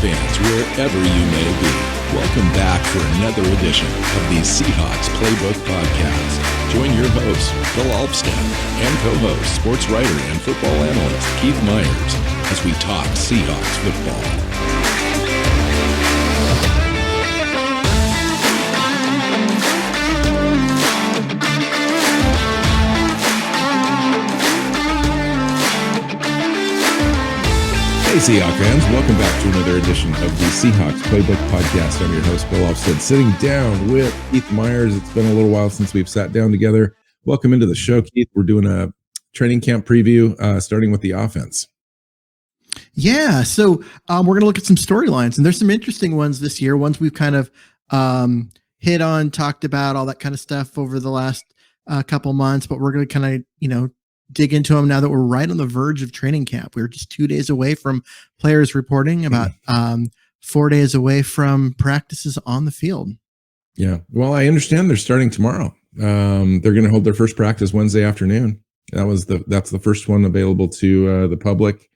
fans, wherever you may be. Welcome back for another edition of the Seahawks Playbook podcast. Join your host, Bill Alpstead, and co-host, sports writer and football analyst Keith Myers, as we talk Seahawks football. Hey Seahawks fans, welcome back to another edition of the Seahawks Playbook podcast. I'm your host, Bill Alpstead, sitting down with Keith Myers. It's been a little while since we've sat down together. Welcome into the show, Keith. We're doing a training camp preview, starting with the offense. Yeah, so we're going to look at some storylines, and there's some interesting ones this year, ones we've kind of hit on, talked about, all that kind of stuff over the last couple months, but we're going to kind of, dig into them now that we're right on the verge of training camp. We're just 2 days away from players reporting, about 4 days away from practices on the field. Yeah. Well, I understand they're starting tomorrow. They're going to hold their first practice Wednesday afternoon. That's the first one available to the public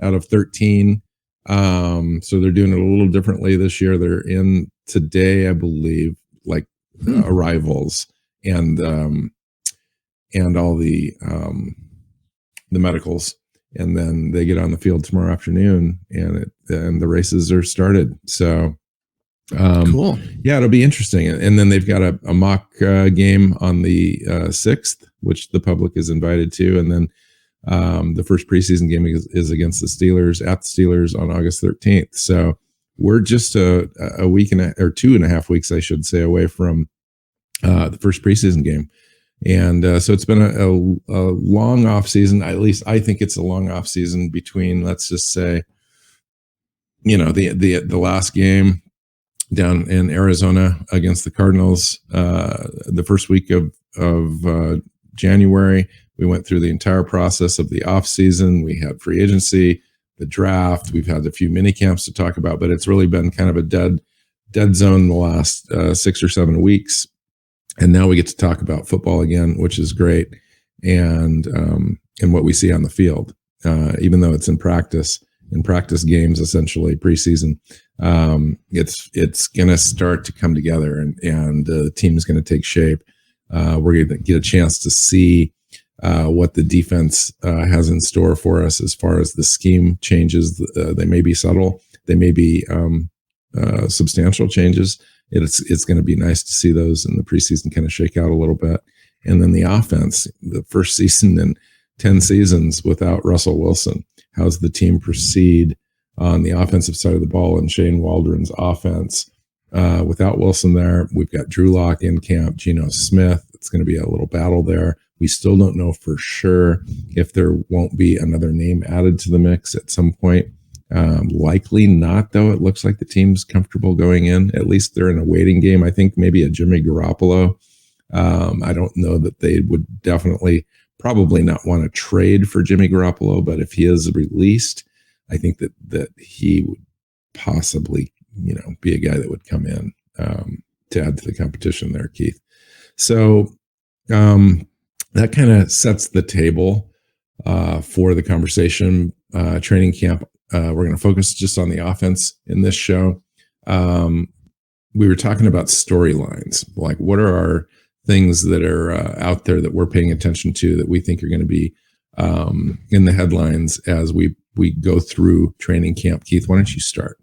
out of 13. So they're doing it a little differently this year. They're in today, I believe, arrivals and all the medicals, and then they get on the field tomorrow afternoon, and the races are started. So cool. Yeah, it'll be interesting. And then they've got a mock game on the 6th, which the public is invited to, and then the first preseason game is against the Steelers at the Steelers on August 13th. So we're just a week or 2.5 weeks, I should say, away from the first preseason game. And so it's been a long off season. At least I think it's a long off season between, let's just say, the last game down in Arizona against the Cardinals, the first week of January. We went through the entire process of the off season. We had free agency, the draft. We've had a few mini camps to talk about, but it's really been kind of a dead zone the last 6 or 7 weeks. And now we get to talk about football again, which is great, and what we see on the field, even though it's in practice games, essentially preseason. It's going to start to come together, and the team is going to take shape. We're going to get a chance to see what the defense has in store for us as far as the scheme changes. They may be subtle, they may be substantial changes. It's going to be nice to see those in the preseason kind of shake out a little bit. And then the offense, the first season in 10 seasons without Russell Wilson. How's the team proceed on the offensive side of the ball and Shane Waldron's offense? Without Wilson there, we've got Drew Lock in camp, Geno Smith. It's going to be a little battle there. We still don't know for sure if there won't be another name added to the mix at some point. Likely not, though. It looks like the team's comfortable going in. At least they're in a waiting game. I think maybe a Jimmy Garoppolo. I don't know that they would probably not want to trade for Jimmy Garoppolo, but if he is released, I think that he would possibly, be a guy that would come in to add to the competition there, Keith. So that kind of sets the table for the conversation. Training camp. We're going to focus just on the offense in this show. We were talking about storylines, like what are our things that are out there that we're paying attention to that we think are going to be in the headlines as we go through training camp. Keith, why don't you start?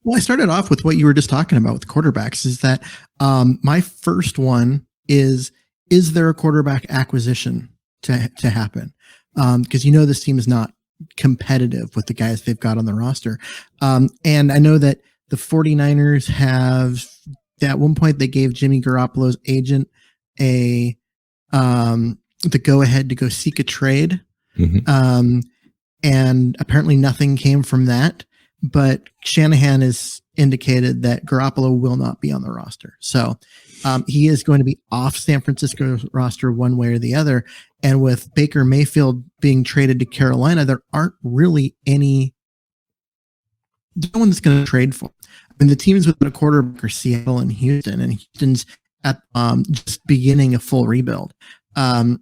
Well, I started off with what you were just talking about with quarterbacks, is that my first one is there a quarterback acquisition to happen? Because this team is not competitive with the guys they've got on the roster. And I know that the 49ers have, at one point, they gave Jimmy Garoppolo's agent the go ahead to go seek a trade. Mm-hmm. And apparently nothing came from that, but Shanahan has indicated that Garoppolo will not be on the roster. So he is going to be off San Francisco's roster one way or the other. And with Baker Mayfield being traded to Carolina, there aren't really no one that's going to trade for. I mean, the teams with a quarterback are Seattle and Houston's at just beginning a full rebuild. And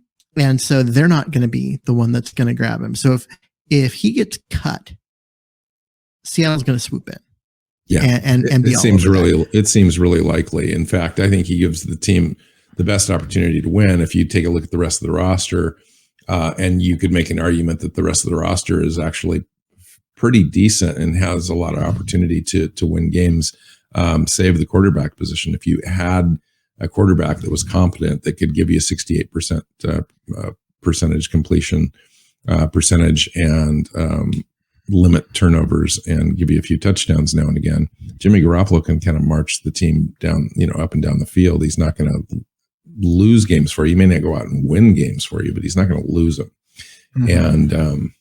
so they're not going to be the one that's going to grab him. So if he gets cut, Seattle's going to swoop in. Yeah, and be it all seems over that. it seems really likely. In fact, I think he gives the team the best opportunity to win. If you take a look at the rest of the roster, and you could make an argument that the rest of the roster is actually pretty decent and has a lot of opportunity to win games, save the quarterback position. If you had a quarterback that was competent, that could give you a 68% percentage completion percentage, and limit turnovers and give you a few touchdowns now and again, Jimmy Garoppolo can kind of march the team down, up and down the field. He's not going to lose games for you. He may not go out and win games for you, but he's not going to lose them. Mm-hmm. And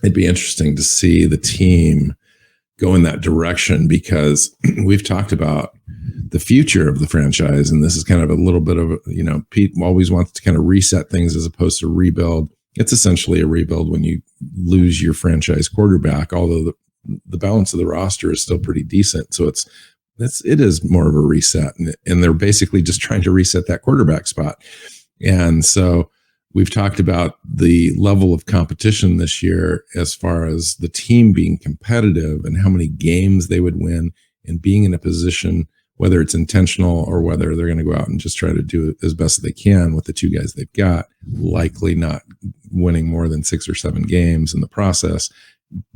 it'd be interesting to see the team go in that direction, because we've talked about the future of the franchise. And this is kind of a little bit of, Pete always wants to kind of reset things as opposed to rebuild. It's essentially a rebuild when you lose your franchise quarterback, although the balance of the roster is still pretty decent. So it is more of a reset, and they're basically just trying to reset that quarterback spot. And so we've talked about the level of competition this year as far as the team being competitive and how many games they would win, and being in a position, whether it's intentional or whether they're going to go out and just try to do it as best as they can with the two guys they've got, likely not winning more than 6 or 7 games in the process,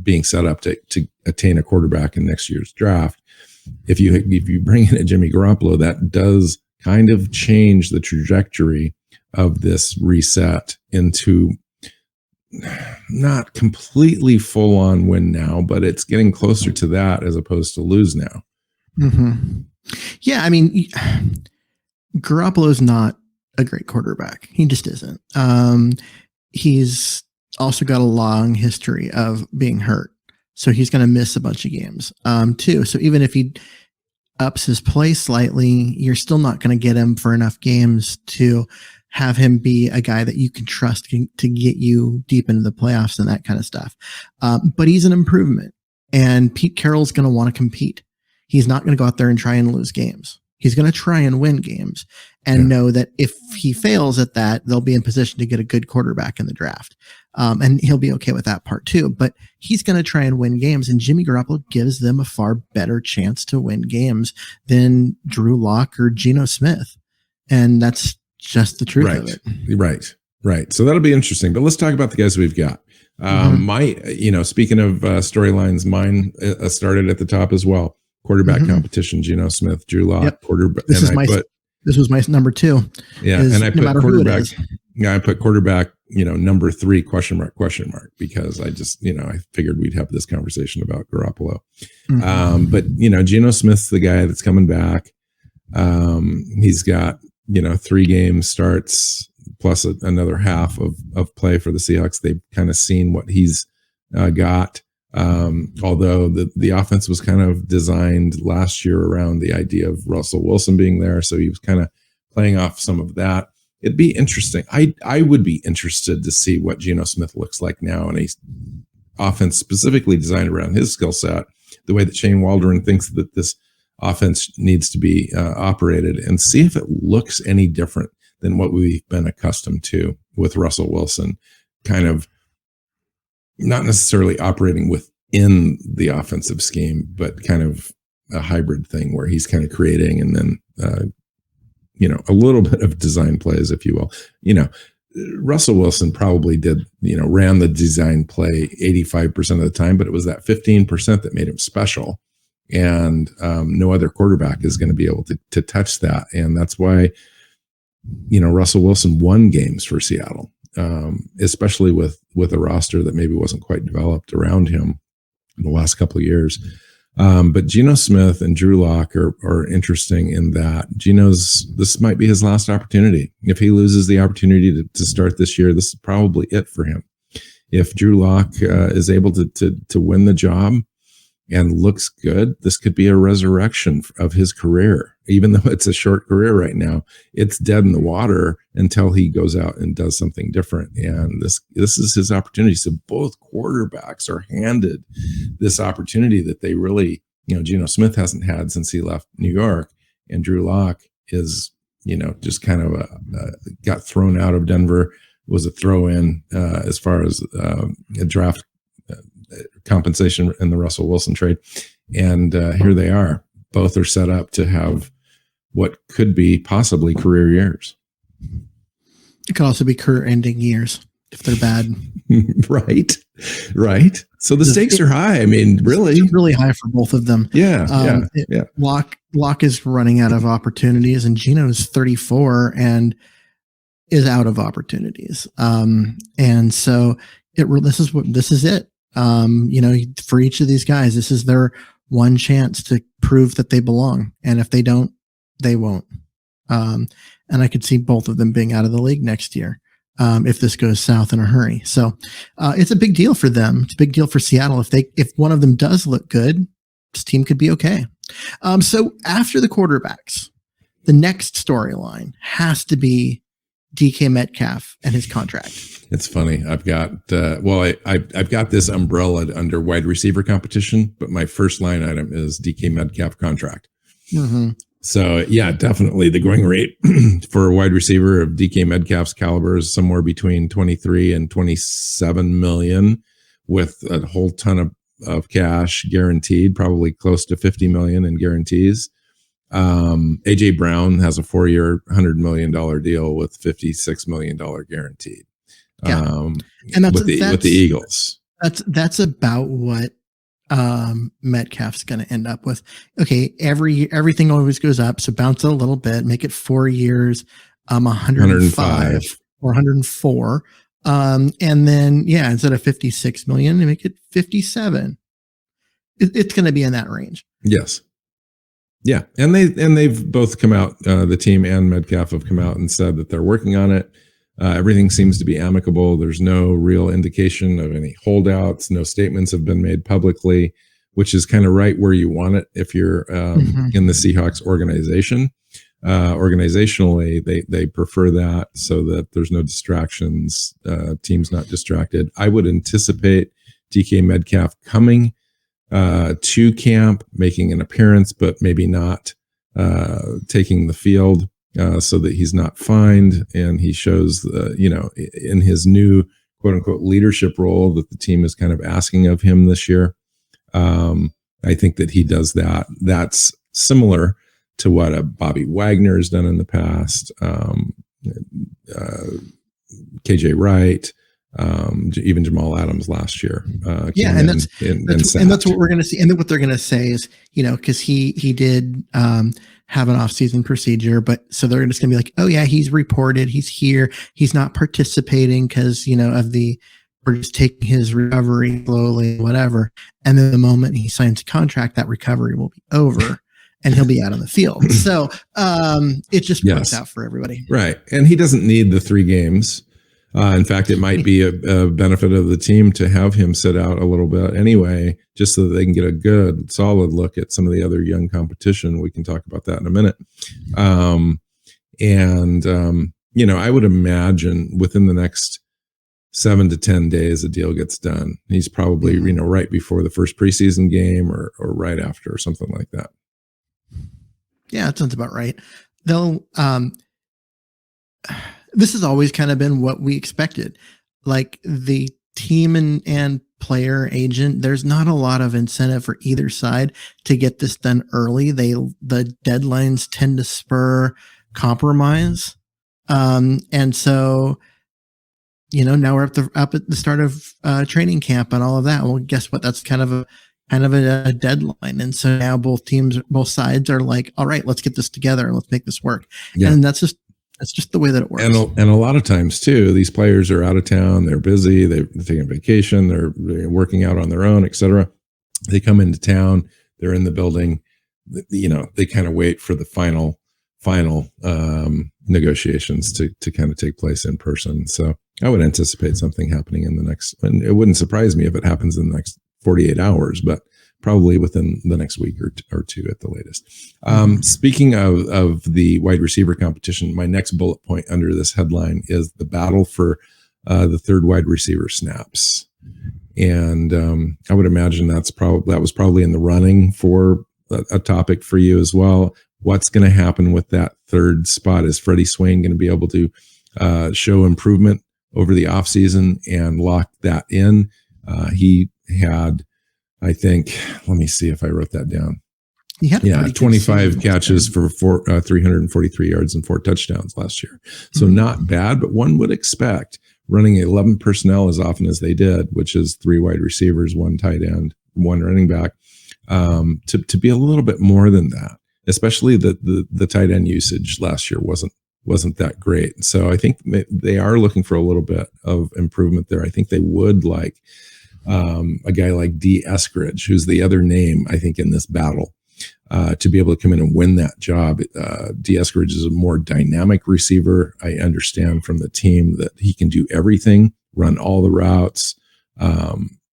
being set up to attain a quarterback in next year's draft. If you bring in a Jimmy Garoppolo, that does kind of change the trajectory of this reset into not completely full on win now, but it's getting closer to that as opposed to lose now. Mm-hmm. Yeah, I mean, Garoppolo's not a great quarterback. He just isn't. He's also got a long history of being hurt, so he's going to miss a bunch of games too. So even if he ups his play slightly, you're still not going to get him for enough games to have him be a guy that you can trust to get you deep into the playoffs and that kind of stuff. But he's an improvement, and Pete Carroll's going to want to compete. He's not going to go out there and try and lose games. He's going to try and win games, and know that if he fails at that, they'll be in position to get a good quarterback in the draft. And he'll be okay with that part too, but he's going to try and win games, and Jimmy Garoppolo gives them a far better chance to win games than Drew Lock or Geno Smith. And that's just the truth of it. Right. So that'll be interesting, but let's talk about the guys we've got. Speaking of storylines, mine started at the top as well. Quarterback competition: Geno Smith, Drew Lock, quarterback. This was my number 2. Yeah, and I put quarterback. Yeah, I put quarterback. Number 3 ? Because I just I figured we'd have this conversation about Garoppolo. But Geno Smith's the guy that's coming back. He's got 3 game starts plus another half of play for the Seahawks. They've kind of seen what he's got. Although the offense was kind of designed last year around the idea of Russell Wilson being there, so he was kind of playing off some of that. It'd be interesting. I would be interested to see what Geno Smith looks like now in a offense specifically designed around his skill set, the way that Shane Waldron thinks that this offense needs to be operated, and see if it looks any different than what we've been accustomed to with Russell Wilson, kind of not necessarily operating within the offensive scheme, but kind of a hybrid thing where he's kind of creating and then, a little bit of design plays, if you will. Russell Wilson probably did, ran the design play 85% of the time, but it was that 15% that made him special. And no other quarterback is going to be able to touch that. And that's why, Russell Wilson won games for Seattle. Especially with a roster that maybe wasn't quite developed around him in the last couple of years. But Geno Smith and Drew Lock are interesting in that this might be his last opportunity. If he loses the opportunity to start this year, this is probably it for him. If Drew Lock is able to win the job and looks good, this could be a resurrection of his career. Even though it's a short career right now, it's dead in the water until he goes out and does something different. And this is his opportunity. So both quarterbacks are handed this opportunity that they really, Geno Smith hasn't had since he left New York, and Drew Lock is, just kind of got thrown out of Denver, was a throw-in as far as a draft compensation in the Russell Wilson trade. And here they are. Both are set up to have what could be possibly career years. It could also be career-ending years if they're bad. Right. So the stakes are high. I mean, really high for both of them. Yeah. Locke is running out of opportunities, and Geno's 34 and is out of opportunities. And so this is it. For each of these guys, this is their one chance to prove that they belong. And if they don't, they won't. And I could see both of them being out of the league next year. If this goes south in a hurry. So it's a big deal for them. It's a big deal for Seattle. If one of them does look good, this team could be okay. So after the quarterbacks, the next storyline has to be DK Metcalf and his contract. It's funny. I've got I've got this umbrella under wide receiver competition, but my first line item is DK Metcalf contract. Mm-hmm. So yeah, definitely the going rate for a wide receiver of DK Metcalf's caliber is somewhere between 23 and 27 million, with a whole ton of cash guaranteed, probably close to 50 million in guarantees. AJ Brown has a 4-year, $100 million deal with $56 million guaranteed. Yeah. And that's with the Eagles. That's about what Metcalf's going to end up with. Okay, everything always goes up, so bounce it a little bit, make it 4 years, 105 or 104, and then instead of 56 million, they make it 57. It's going to be in that range. Yes. Yeah, and they've both come out. The team and Metcalf have come out and said that they're working on it. Everything seems to be amicable. There's no real indication of any holdouts. No statements have been made publicly, which is kind of right where you want it if you're in the Seahawks organization. Organizationally, they prefer that so that there's no distractions. Team's not distracted. I would anticipate DK Metcalf coming to camp, making an appearance, but maybe not taking the field. So that he's not fined, and he shows, in his new quote unquote leadership role that the team is kind of asking of him this year. I think that he does that. That's similar to what a Bobby Wagner has done in the past. KJ Wright, even Jamal Adams last year. And that's what we're going to see. And then what they're going to say is, because he did have an off-season procedure, but so they're just going to be like, oh yeah, he's reported, he's here, he's not participating because we're just taking his recovery slowly, whatever. And then the moment he signs a contract, that recovery will be over. And he'll be out on the field. So it just works out for everybody. Right. And he doesn't need the 3 games. In fact, it might be a benefit of the team to have him sit out a little bit anyway, just so that they can get a good, solid look at some of the other young competition. We can talk about that in a minute. I would imagine within the next 7 to 10 days, a deal gets done. He's probably, right before the first preseason game or right after or something like that. Yeah, that sounds about right. They'll, this has always kind of been what we expected. Like the team and player agent, there's not a lot of incentive for either side to get this done early. The deadlines tend to spur compromise. And so, now we're up at the start of training camp and all of that. Well, guess what? That's kind of a deadline. And so now both sides are like, all right, let's get this together and let's make this work. Yeah. And that's just the way that it works. And a lot of times too, these players are out of town. They're busy. They're taking vacation. They're working out on their own, etc. They come into town. They're in the building. They kind of wait for the final negotiations to kind of take place in person. So I would anticipate something happening in the next, and it wouldn't surprise me if it happens in the next 48 hours, but probably within the next week or two at the latest. Speaking of the wide receiver competition, my next bullet point under this headline is the battle for the third wide receiver snaps. And I would imagine that was probably in the running for a topic for you as well. What's going to happen with that third spot? Is Freddie Swain going to be able to show improvement over the offseason and lock that in? He had I think, let me see if I wrote that down. He had a pretty good 25 season catches last for 343 yards and 4 touchdowns last year. So not bad, but one would expect running 11 personnel as often as they did, which is 3 wide receivers, 1 tight end, 1 running back, to be a little bit more than that. Especially the tight end usage last year wasn't that great. So I think they are looking for a little bit of improvement there. I think they would like a guy like D. Eskridge, who's the other name I think in this battle. To be able to come in and win that job. D. Eskridge is a more dynamic receiver. I understand from the team that he can do everything, run all the routes.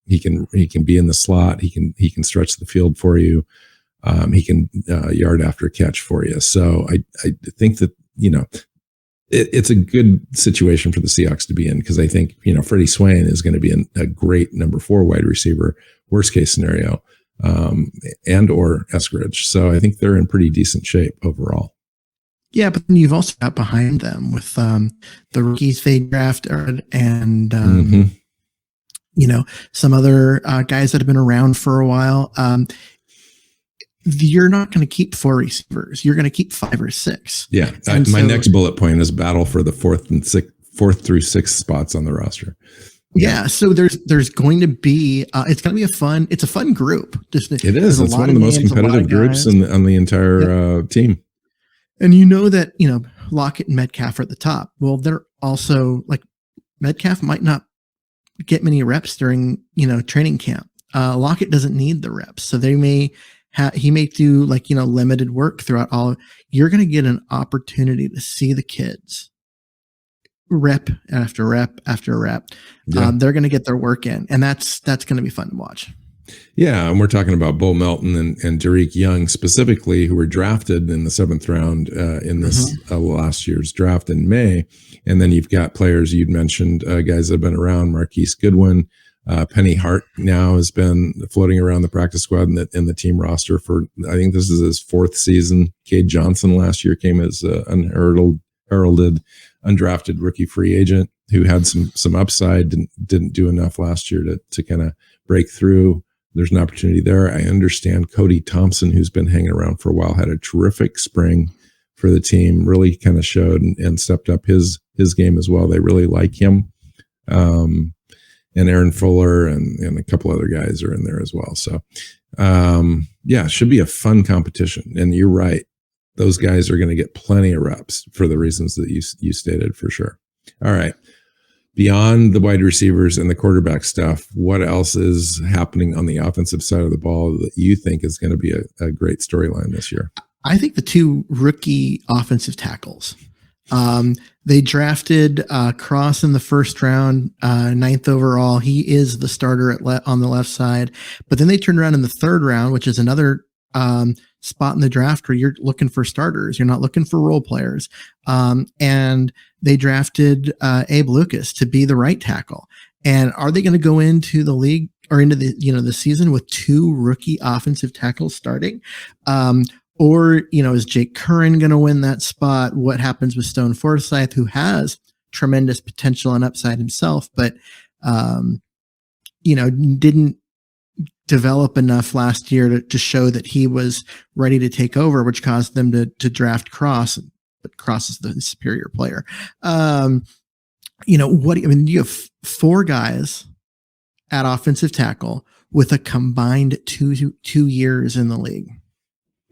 He can be in the slot. He can stretch the field for you. He can yard after catch for you. So I think that, it's a good situation for the Seahawks to be in, because I think, Freddie Swain is going to be a great number 4 wide receiver, worst case scenario. And or Eskridge. So I think they're in pretty decent shape overall. Yeah, but then you've also got behind them with the rookies they drafted and some other guys that have been around for a while. You're not going to keep 4 receivers. You're going to keep 5 or 6. Yeah, my next bullet point is battle for the 4th through 6th spots on the roster. Yeah, so there's going to be it's going to be it's a fun group. It is. It's one of the most competitive groups on the entire team. And that Lockett and Metcalf are at the top. Well, they're also like Metcalf might not get many reps during training camp. Lockett doesn't need the reps, so he may do limited work throughout all. You're going to get an opportunity to see the kids rep after rep after rep. Yeah. They're going to get their work in, and that's going to be fun to watch. Yeah, and we're talking about Bo Melton and Derek Young specifically, who were drafted in the 7th round in this last year's draft in May. And then you've got players you'd mentioned, guys that have been around, Marquise Goodwin. Penny Hart now has been floating around the practice squad and the team roster for, I think this is his 4th season. Cade Johnson last year came as unheralded undrafted rookie free agent who had some upside, didn't do enough last year to kind of break through. There's an opportunity there. I understand Cody Thompson, who's been hanging around for a while, had a terrific spring for the team, really kind of showed and stepped up his game as well. They really like him. And Aaron Fuller and a couple other guys are in there as well. So, it should be a fun competition. And you're right. Those guys are going to get plenty of reps for the reasons that you stated for sure. All right. Beyond the wide receivers and the quarterback stuff, what else is happening on the offensive side of the ball that you think is going to be a great storyline this year? I think the 2 rookie offensive tackles. They drafted Cross in the 1st round, 9th overall. He is the starter on the left side. But then they turned around in the 3rd round, which is another spot in the draft where you're looking for starters. You're not looking for role players. And they drafted Abe Lucas to be the right tackle. And are they going to go into the league or into the season with 2 rookie offensive tackles starting? Or, is Jake Curran going to win that spot? What happens with Stone Forsythe, who has tremendous potential and upside himself, but, didn't develop enough last year to show that he was ready to take over, which caused them to draft Cross, but Cross is the superior player. You have 4 guys at offensive tackle with a combined two years in the league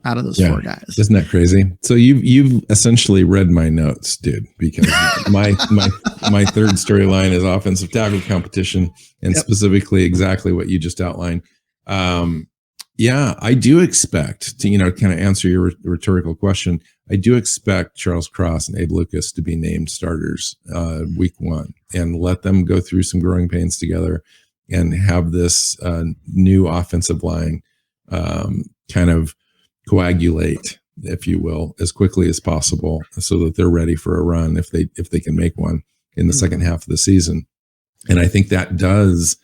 out of those 4 guys. Isn't that crazy? So you've essentially read my notes, dude, because my 3rd storyline is offensive tackle competition, and specifically exactly what you just outlined. I do expect to, kind of answer your rhetorical question. I do expect Charles Cross and Abe Lucas to be named starters week 1 and let them go through some growing pains together and have this new offensive line kind of coagulate, if you will, as quickly as possible so that they're ready for a run if they can make one in the second half of the season. And I think that does,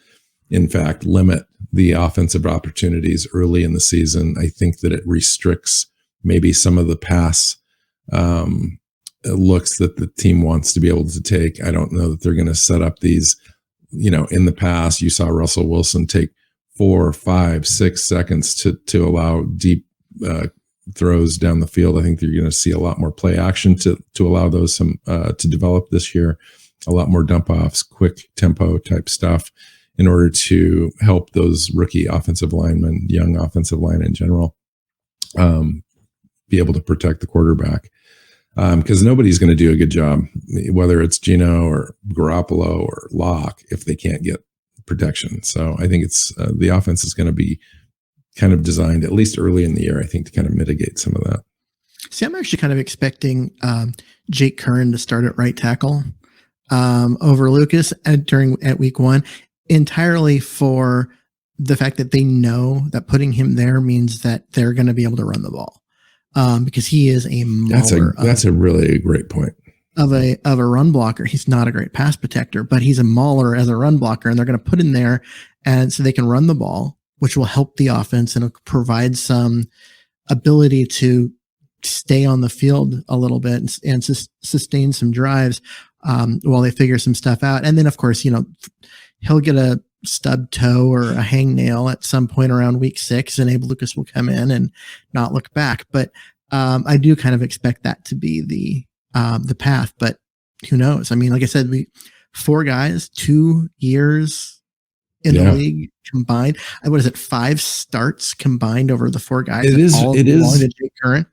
in fact, limit the offensive opportunities early in the season. I think that it restricts maybe some of the pass looks that the team wants to be able to take. I don't know that they're going to set up these, in the past, you saw Russell Wilson take 4, 5, 6 seconds to allow deep throws down the field. I think you're going to see a lot more play action to allow those to develop this year. A lot more dump offs, quick tempo type stuff, in order to help those rookie offensive linemen, young offensive line in general, be able to protect the quarterback. Because nobody's going to do a good job, whether it's Gino or Garoppolo or Locke, if they can't get protection. So I think it's the offense is going to be kind of designed, at least early in the year, I think, to kind of mitigate some of that. See, I'm actually kind of expecting Jake Curran to start at right tackle over Lucas at week 1, entirely for the fact that they know that putting him there means that they're going to be able to run the ball, because he is a mauler. That's a really great point. Of a run blocker. He's not a great pass protector, but he's a mauler as a run blocker, and they're going to put him there, and so they can run the ball, which will help the offense and provide some ability to stay on the field a little bit and sustain some drives while they figure some stuff out. And then, of course, he'll get a stub toe or a hangnail at some point around week 6, and Abe Lucas will come in and not look back. But I do kind of expect that to be the path, but who knows? I mean, like I said, 4 guys, 2 years in the league combined. What is it? 5 starts combined over the 4 guys. It is Jake Curran.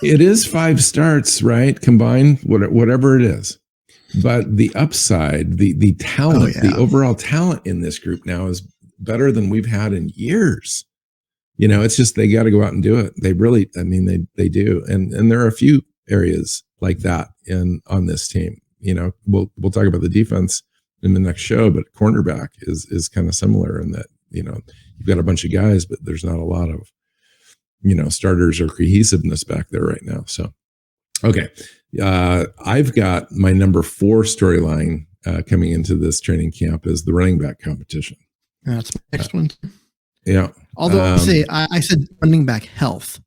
It is 5 starts, right? Combined, whatever it is. But the upside, the talent, the overall talent in this group now is better than we've had in years. It's just, they got to go out and do it. They really, they do. And there are a few areas like that on this team. We'll talk about the defense in the next show, but cornerback is kind of similar in that, you've got a bunch of guys, but there's not a lot of, starters or cohesiveness back there right now. So, okay. I've got my number 4 storyline coming into this training camp is the running back competition. That's my next one. Yeah. Although I said running back health,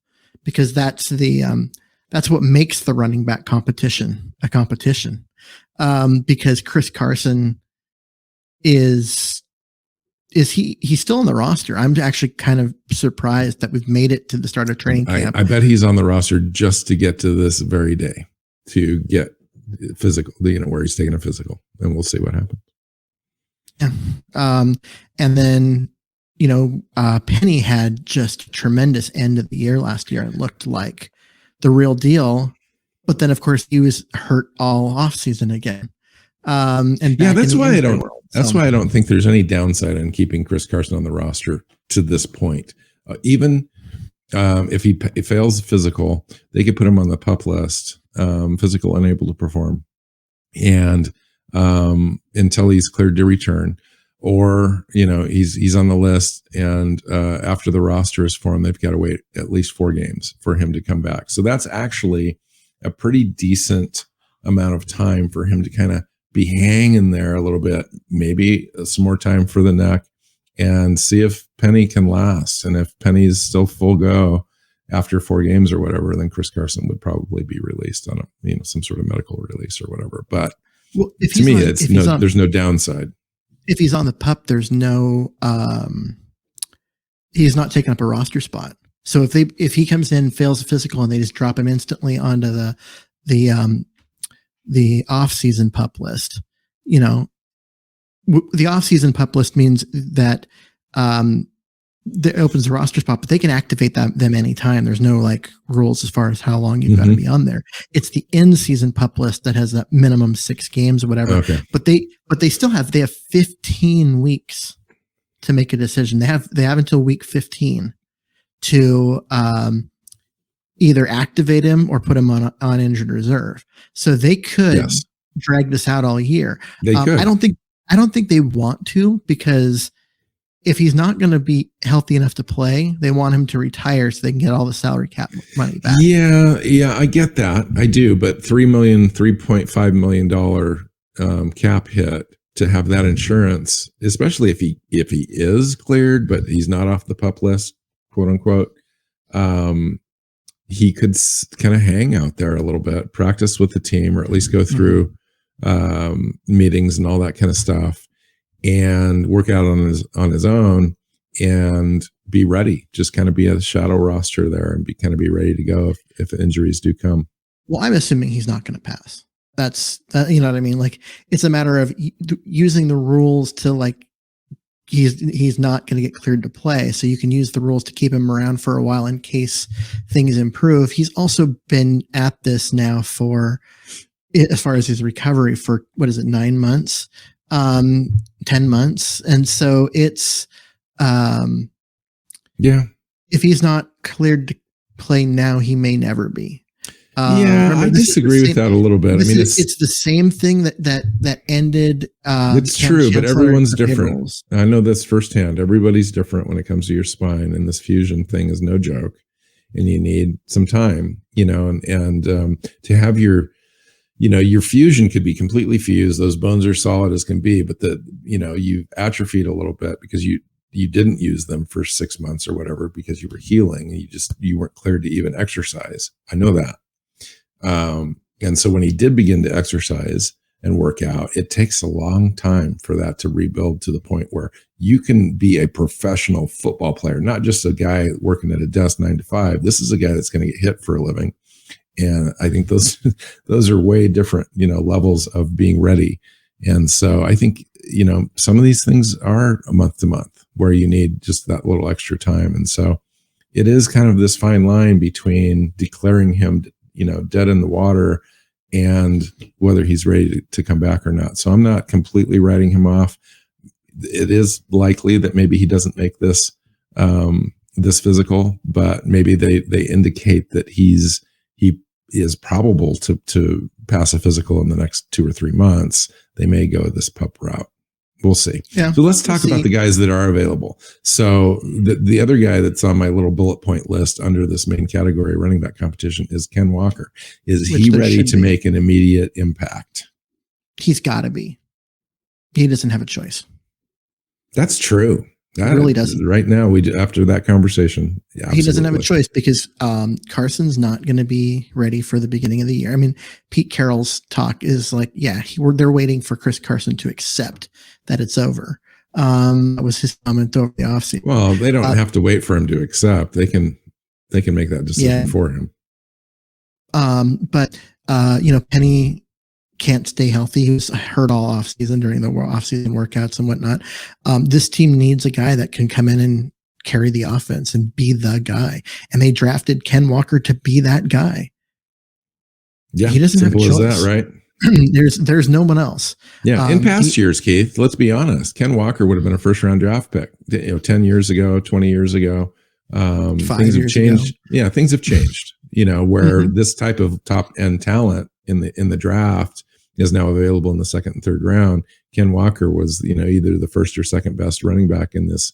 because that's what makes the running back competition a competition. Because Chris Carson he's still on the roster. I'm actually kind of surprised that we've made it to the start of training camp. I bet he's on the roster just to get to this very day, to get physical, where he's taking a physical, and we'll see what happens. Yeah. And then, Penny had just a tremendous end of the year last year. It looked like the real deal, but then of course he was hurt all off season again. That's why I don't think there's any downside in keeping Chris Carson on the roster to this point. Even if he fails physical, they could put him on the PUP list, physical unable to perform, and until he's cleared to return, or he's on the list, and after the roster is formed, they've got to wait at least 4 games for him to come back. So that's actually a pretty decent amount of time for him to kind of be hanging there a little bit, maybe some more time for the neck, and see if Penny can last. And if Penny is still full go after 4 games or whatever, then Chris Carson would probably be released on some sort of medical release or whatever. But to me, there's no downside. If he's on the PUP, there's no he's not taking up a roster spot. So if he comes in, fails the physical, and they just drop him instantly onto the off-season PUP list, the off-season PUP list means that that opens the roster spot, but they can activate them anytime. There's no rules as far as how long you've got to be on there. It's the in-season PUP list that has that minimum 6 games or whatever. Okay. But they still have 15 weeks to make a decision. They have until week 15 to either activate him or put him on injured reserve. So they could drag this out all year. They could. I don't think they want to, because if he's not going to be healthy enough to play, they want him to retire so they can get all the salary cap money back. Yeah, I get that. I do. But $3.5 million cap hit to have that insurance, especially if he is cleared, but he's not off the PUP list, quote unquote, he could kind of hang out there a little bit, practice with the team, or at least go through meetings and all that kind of stuff, and work out on his own, and be ready. Just kind of be a shadow roster there and be ready to go if injuries do come. Well, I'm assuming he's not going to pass. That's you know what I mean? Like, it's a matter of using the rules to, like, he's not going to get cleared to play. So you can use the rules to keep him around for a while in case things improve. He's also been at this now for, as far as his recovery, for 9 months, 10 months. And so it's, if he's not cleared to play now, he may never be. I disagree with that a little bit. I mean, it's the same thing that ended. It's true, but everyone's different. I know this firsthand. Everybody's different when it comes to your spine, and this fusion thing is no joke. And you need some time, and to have your fusion could be completely fused. Those bones are solid as can be, but you atrophied a little bit because you didn't use them for 6 months or whatever because you were healing and you weren't cleared to even exercise. I know that. And so when he did begin to exercise and work out, it takes a long time for that to rebuild to the point where you can be a professional football player, not just a guy working at a desk 9 to 5. This is a guy that's going to get hit for a living. And I think those are way different, levels of being ready. And so I think, some of these things are a month to month where you need just that little extra time. And so it is kind of this fine line between declaring him dead in the water and whether he's ready to come back or not. So I'm not completely writing him off. It is likely that maybe he doesn't make this physical, but maybe they indicate that he is probable to pass a physical in the next 2 or 3 months. They may go this pup route. We'll see. Yeah, so let's talk about the guys that are available. So the other guy that's on my little bullet point list under this main category, running back competition, is Ken Walker. Is he ready to make an immediate impact? He's got to be. He doesn't have a choice. That's true. He really doesn't. Right now, after that conversation, he doesn't have a choice because Carson's not going to be ready for the beginning of the year. I mean, Pete Carroll's talk is like, they're waiting for Chris Carson to accept that it's over. That was his comment over the offseason. Well, they don't have to wait for him to accept. They can make that decision for him. But Penny can't stay healthy. He was hurt all offseason during the offseason workouts and whatnot. This team needs a guy that can come in and carry the offense and be the guy. And they drafted Ken Walker to be that guy. Yeah, he doesn't have a choice. Simple as that, right? There's no one else. Yeah, in past years, Keith, let's be honest, Ken Walker would have been a first-round draft pick. 10 years ago, 20 years ago. Things have changed. Yeah, things have changed. Where this type of top-end talent in the draft is now available in the second and third round. Ken Walker was, either the first or second best running back in this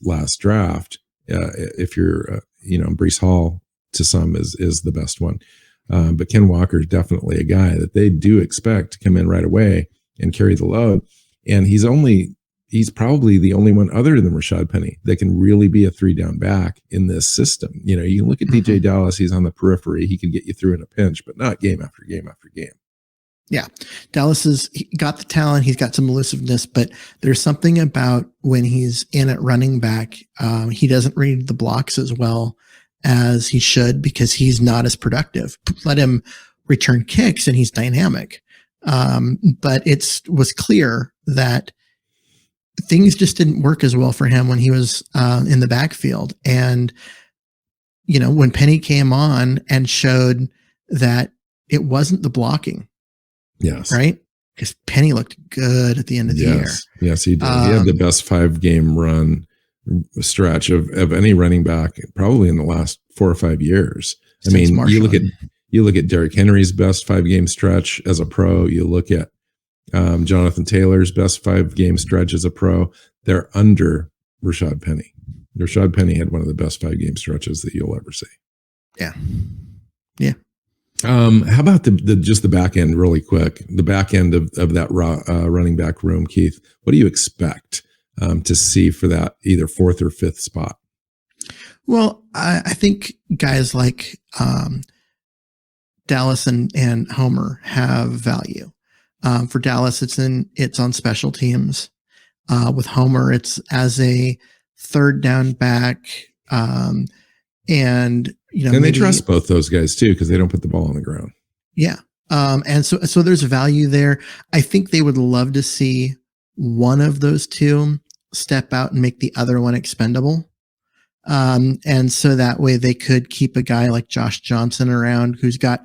last draft. If you're, Breece Hall to some is the best one. But Ken Walker is definitely a guy that they do expect to come in right away and carry the load. And he's probably the only one other than Rashad Penny that can really be a 3-down back in this system. You look at DJ Dallas, he's on the periphery. He could get you through in a pinch, but not game after game after game. Yeah. Dallas has got the talent. He's got some elusiveness, but there's something about when he's in at running back, he doesn't read the blocks as well as he should because he's not as productive. Let him return kicks and he's dynamic. But it was clear that things just didn't work as well for him when he was in the backfield. And, when Penny came on and showed that it wasn't the blocking. Yes. Right? Because Penny looked good at the end of the year. Yes, he did. He had the best 5-game run stretch of any running back probably in the last 4 or 5 years. I mean, you look at Derrick Henry's best 5-game stretch as a pro. You look at Jonathan Taylor's best 5-game stretch as a pro. They're under Rashad Penny. Rashad Penny had one of the best 5-game stretches that you'll ever see. Yeah. Yeah. How about just the back end really quick, the back end of that running back room, Keith? What do you expect to see for that either 4th or 5th spot? Well, I think guys like Dallas and Homer have value. For Dallas, it's on special teams. With Homer, it's as a third down back. And, and they trust both those guys too, because they don't put the ball on the ground. Yeah. And so there's value there. I think they would love to see one of those two step out and make the other one expendable. And so that way they could keep a guy like Josh Johnson around who's got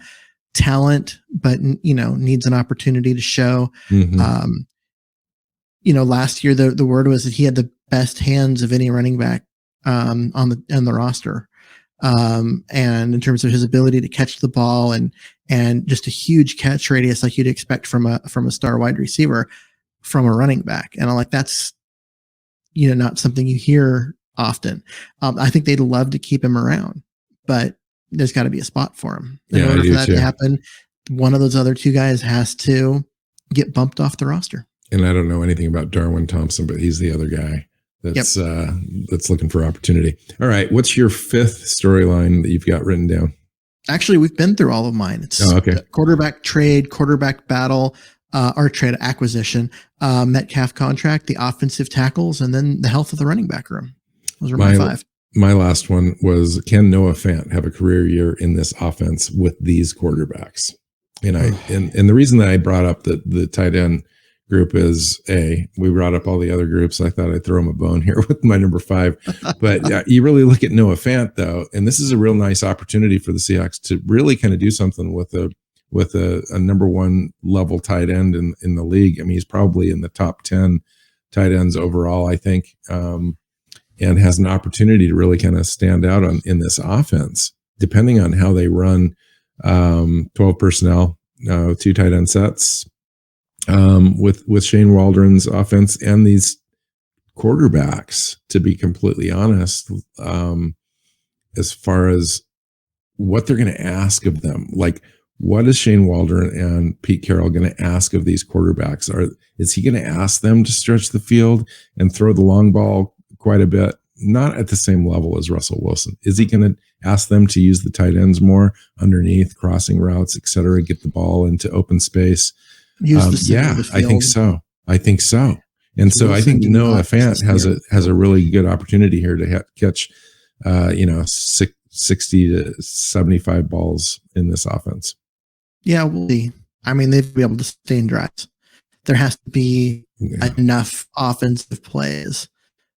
talent, but needs an opportunity to show. Mm-hmm. Last year the word was that he had the best hands of any running back on the roster. And in terms of his ability to catch the ball and just a huge catch radius like you'd expect from a star wide receiver from a running back. And I'm like, that's not something you hear often. I think they'd love to keep him around, but there's got to be a spot for him. In order for that to happen, one of those other two guys has to get bumped off the roster. And I don't know anything about Darwin Thompson, but he's the other guy that's that's looking for opportunity. All right, what's your fifth storyline that you've got written down? Actually, we've been through all of mine. It's quarterback trade, quarterback battle, or trade acquisition, Metcalf contract, the offensive tackles, and then the health of the running back room. Those were my five. My last one was, can Noah Fant have a career year in this offense with these quarterbacks? And and the reason that I brought up the tight end group is we brought up all the other groups. I thought I'd throw him a bone here with my number 5, but you really look at Noah Fant though, and this is a real nice opportunity for the Seahawks to really kind of do something with a number 1 level tight end in the league. I mean, he's probably in the top 10 tight ends overall, I think, and has an opportunity to really kind of stand out in this offense, depending on how they run 12 personnel, 2 tight end sets, with Shane Waldron's offense and these quarterbacks, to be completely honest, as far as what they're going to ask of them. Like, what is Shane Waldron and Pete Carroll going to ask of these quarterbacks? Is he going to ask them to stretch the field and throw the long ball quite a bit? Not at the same level as Russell Wilson. Is he going to ask them to use the tight ends more underneath, crossing routes, et cetera, get the ball into open space? I think so. And so I think Noah Fant has a really good opportunity here to catch, 60 to 75 balls in this offense. Yeah, we'll see. I mean, they'd be able to sustain drives. There has to be enough offensive plays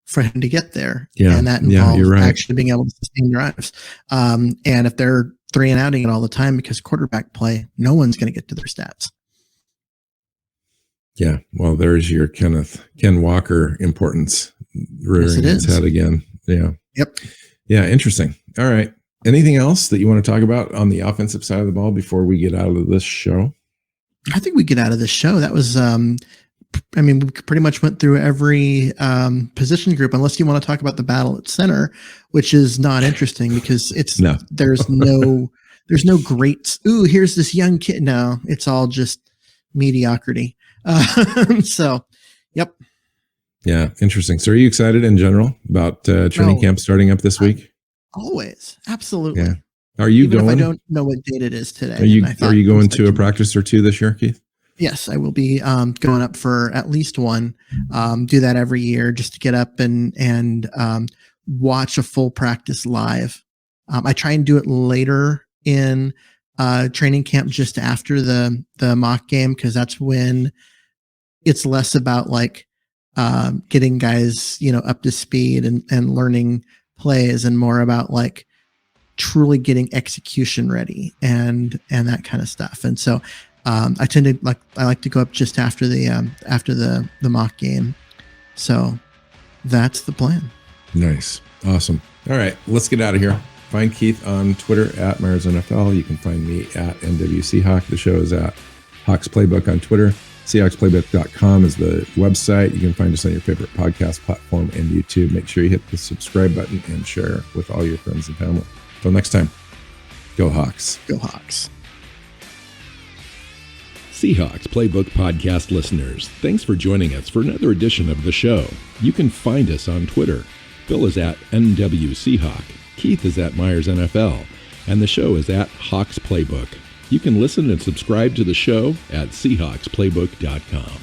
for him to get there. Yeah. And that involves actually being able to sustain drives. And if they're 3 and outing it all the time because quarterback play, no one's going to get to their stats. Yeah. Well, there's your Ken Walker importance rearing its head again. Yeah. Yep. Yeah. Interesting. All right. Anything else that you want to talk about on the offensive side of the ball before we get out of this show? I think we get out of this show. That was, we pretty much went through every position group, unless you want to talk about the battle at center, which is not interesting because there's no great, here's this young kid. No, it's all just mediocrity. So, yep. Yeah. Interesting. So are you excited in general about training camp starting up this week? Always. Absolutely. Yeah. Are you Even going? if I don't know what date it is today. Are you going to a practice or 2 this year, Keith? Yes, I will be going up for at least 1. Do that every year just to get up and watch a full practice live. I try and do it later in training camp, just after the mock game, because that's when it's less about getting guys up to speed and learning plays, and more about truly getting execution ready and that kind of stuff. And so I tend to I like to go up just after the mock game. So that's the plan. Nice. Awesome. All right, let's get out of here. Find Keith on Twitter at Myers NFL. You can find me at NWCHawk. The show is at Hawks Playbook on Twitter. SeahawksPlaybook.com is the website. You can find us on your favorite podcast platform and YouTube. Make sure you hit the subscribe button and share with all your friends and family. Until next time, go Hawks. Go Hawks. Seahawks Playbook podcast listeners, thanks for joining us for another edition of the show. You can find us on Twitter. Bill is at NWCHawk. Keith is at Myers NFL. And the show is at Hawks Playbook. You can listen and subscribe to the show at SeahawksPlaybook.com.